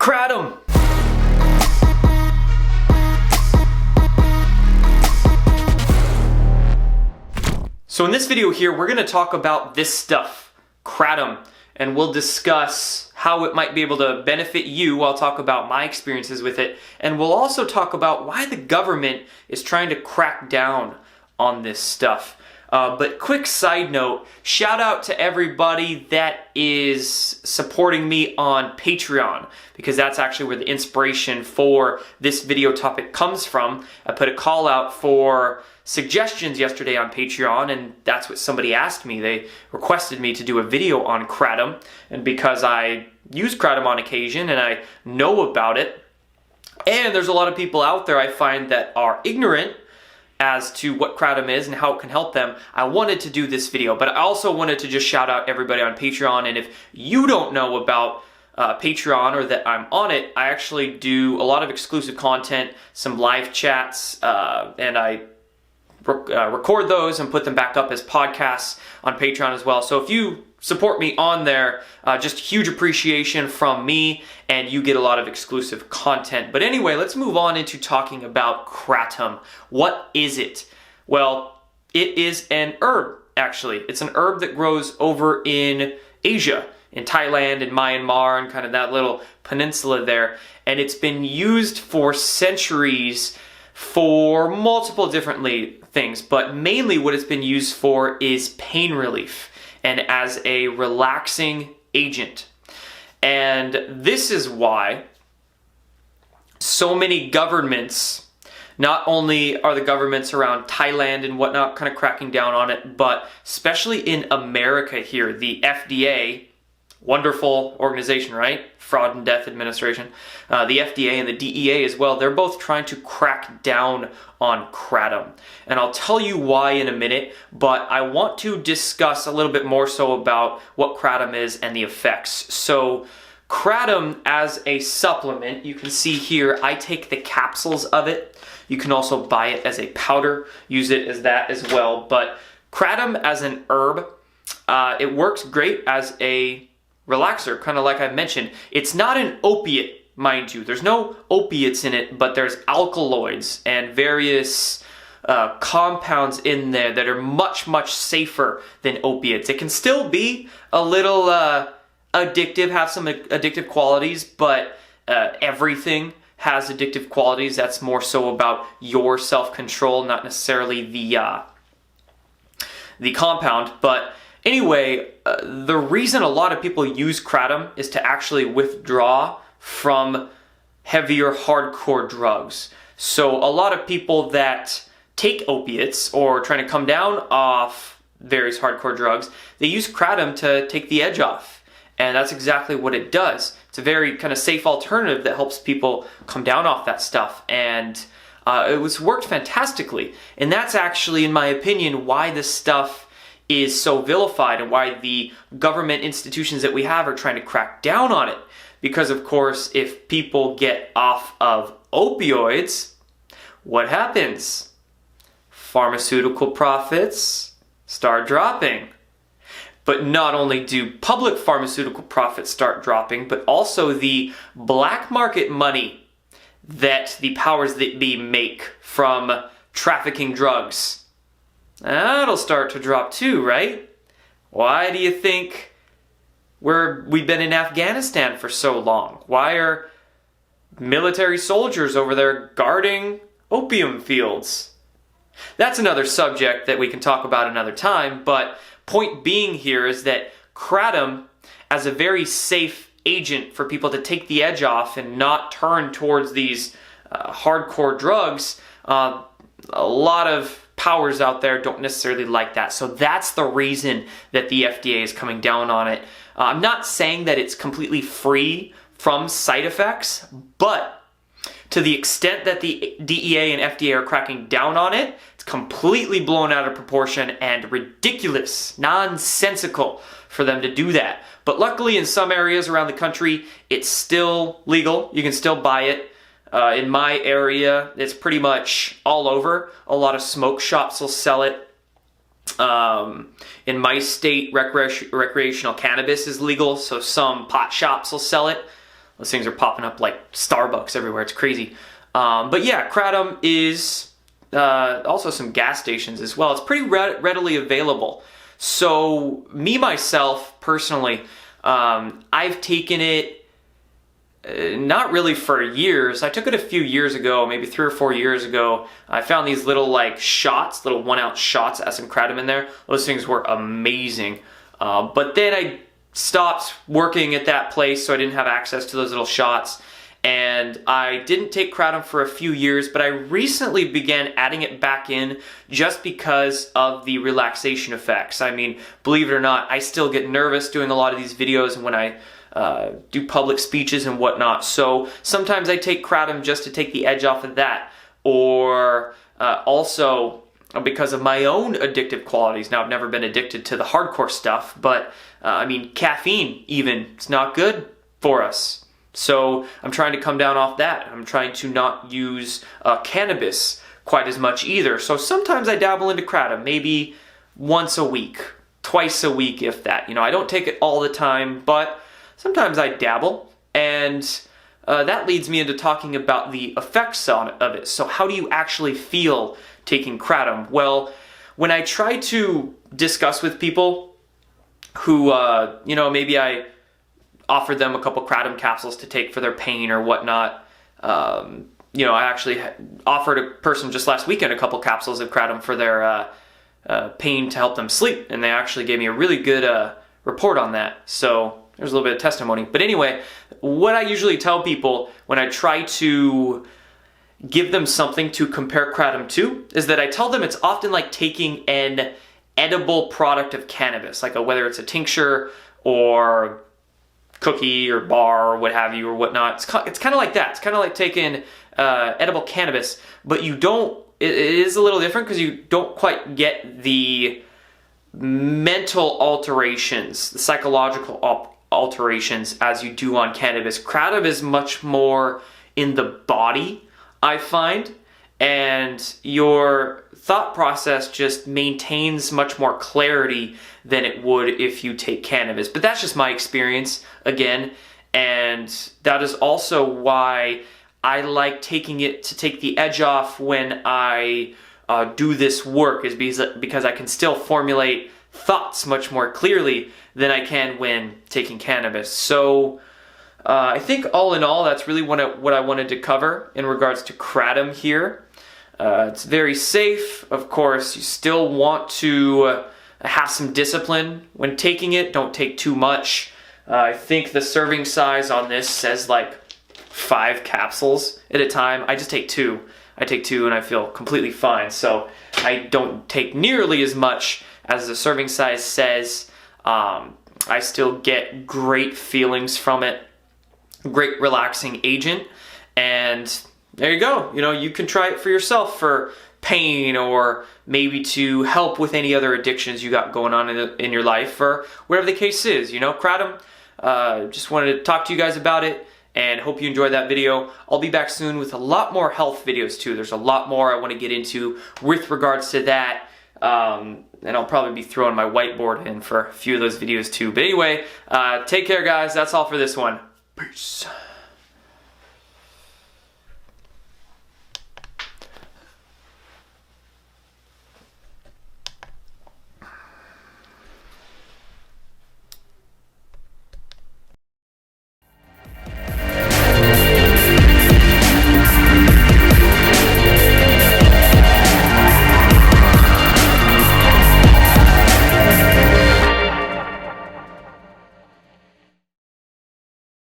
KRATOM! So in this video here, we're going to talk about this stuff, KRATOM, and we'll discuss how it might be able to benefit you. I'll talk about my experiences with it, and we'll also talk about why the government is trying to crack down on this stuff. But quick side note, shout out to everybody that is supporting me on Patreon, because that's actually where the inspiration for this video topic comes from. I put a call out for suggestions yesterday on Patreon, and that's what somebody asked me. They requested me to do a video on KRATOM, and because I use KRATOM on occasion and I know about it, and there's a lot of people out there I find that are ignorant as to what KRATOM is and how it can help them, I wanted to do this video. But I also wanted to just shout out everybody on Patreon, and if you don't know about Patreon or that I'm on it, I actually do a lot of exclusive content, some live chats, and I record those and put them back up as podcasts on Patreon as well. So if you support me on there, just huge appreciation from me, and you get a lot of exclusive content. But anyway, let's move on into talking about KRATOM. What is it? Well, it is an herb, actually. It's an herb that grows over in Asia, in Thailand and Myanmar and kind of that little peninsula there. And it's been used for centuries for multiple different things, but mainly what it's been used for is pain relief and as a relaxing agent. And this is why so many governments, not only are the governments around Thailand and whatnot kind of cracking down on it, but especially in America here, the FDA, wonderful organization, right? Fraud and Death Administration. The FDA and the DEA as well, they're both trying to crack down on KRATOM. And I'll tell you why in a minute, but I want to discuss a little bit more so about what KRATOM is and the effects. So KRATOM as a supplement, you can see here, I take the capsules of it. You can also buy it as a powder, use it as that as well. But KRATOM as an herb, it works great as a relaxer, kind of like I mentioned. It's not an opiate, mind you. There's no opiates in it, but there's alkaloids and various compounds in there that are much, much safer than opiates. It can still be a little addictive, have some addictive qualities, but everything has addictive qualities. That's more so about your self-control, not necessarily the compound. But anyway, the reason a lot of people use KRATOM is to actually withdraw from heavier, hardcore drugs. So a lot of people that take opiates or trying to come down off various hardcore drugs, they use KRATOM to take the edge off. And that's exactly what it does. It's a very kind of safe alternative that helps people come down off that stuff. And it worked fantastically. And that's actually, in my opinion, why this stuff is so vilified and why the government institutions that we have are trying to crack down on it. Because of course, if people get off of opioids, what happens? Pharmaceutical profits start dropping. But not only do public pharmaceutical profits start dropping, but also the black market money that the powers that be make from trafficking drugs, that'll start to drop too, right? Why do you think we've been in Afghanistan for so long? Why are military soldiers over there guarding opium fields? That's another subject that we can talk about another time, but point being here is that KRATOM, as a very safe agent for people to take the edge off and not turn towards these hardcore drugs, a lot of powers out there don't necessarily like that. So that's the reason that the FDA is coming down on it. I'm not saying that it's completely free from side effects, but to the extent that the DEA and FDA are cracking down on it, it's completely blown out of proportion and ridiculous, nonsensical for them to do that. But luckily in some areas around the country, it's still legal. You can still buy it. In my area, it's pretty much all over. A lot of smoke shops will sell it. In my state, recreational cannabis is legal, so some pot shops will sell it. Those things are popping up like Starbucks everywhere. It's crazy. But yeah, Kratom is also some gas stations as well. It's pretty readily available. So me, myself, personally, I've taken it not really for years. I took it a few years ago, maybe 3 or 4 years ago. I found these little like shots, little 1 ounce shots, had some Kratom in there. Those things were amazing. But then I stopped working at that place, so I didn't have access to those little shots. And I didn't take Kratom for a few years, but I recently began adding it back in just because of the relaxation effects. I mean, believe it or not, I still get nervous doing a lot of these videos and when I do public speeches and whatnot. So sometimes I take Kratom just to take the edge off of that. Or also because of my own addictive qualities. Now, I've never been addicted to the hardcore stuff, but I mean, caffeine even, it's not good for us. So I'm trying to come down off that. I'm trying to not use cannabis quite as much either. So sometimes I dabble into Kratom, maybe once a week, twice a week, if that. You know, I don't take it all the time, but sometimes I dabble. And that leads me into talking about the effects of it. So how do you actually feel taking Kratom? Well, when I try to discuss with people who, you know, maybe I offered them a couple Kratom capsules to take for their pain or whatnot. You know, I actually offered a person just last weekend a couple capsules of Kratom for their pain to help them sleep, and they actually gave me a really good report on that. So there's a little bit of testimony. But anyway, what I usually tell people when I try to give them something to compare Kratom to is that I tell them it's often like taking an edible product of cannabis, like whether it's a tincture or cookie or bar or what have you or whatnot. It's kind of like that. It's kind of like taking edible cannabis, but you don't, it is a little different because you don't quite get the mental alterations, the psychological alterations as you do on cannabis. Kratom is much more in the body, I find, and your thought process just maintains much more clarity than it would if you take cannabis. But that's just my experience, again, and that is also why I like taking it to take the edge off when I do this work, is because I can still formulate thoughts much more clearly than I can when taking cannabis. So I think all in all, that's really what I wanted to cover in regards to Kratom here. It's very safe. Of course, you still want to have some discipline when taking it. Don't take too much. I think the serving size on this says like 5 capsules at a time. I just take 2. I take 2 and I feel completely fine. So I don't take nearly as much as the serving size says. I still get great feelings from it. Great relaxing agent. And there you go. You know, you can try it for yourself for pain or maybe to help with any other addictions you got going on in your life or whatever the case is. You know, Kratom, just wanted to talk to you guys about it and hope you enjoyed that video. I'll be back soon with a lot more health videos too. There's a lot more I want to get into with regards to that. And I'll probably be throwing my whiteboard in for a few of those videos too. But anyway, take care guys. That's all for this one. Peace.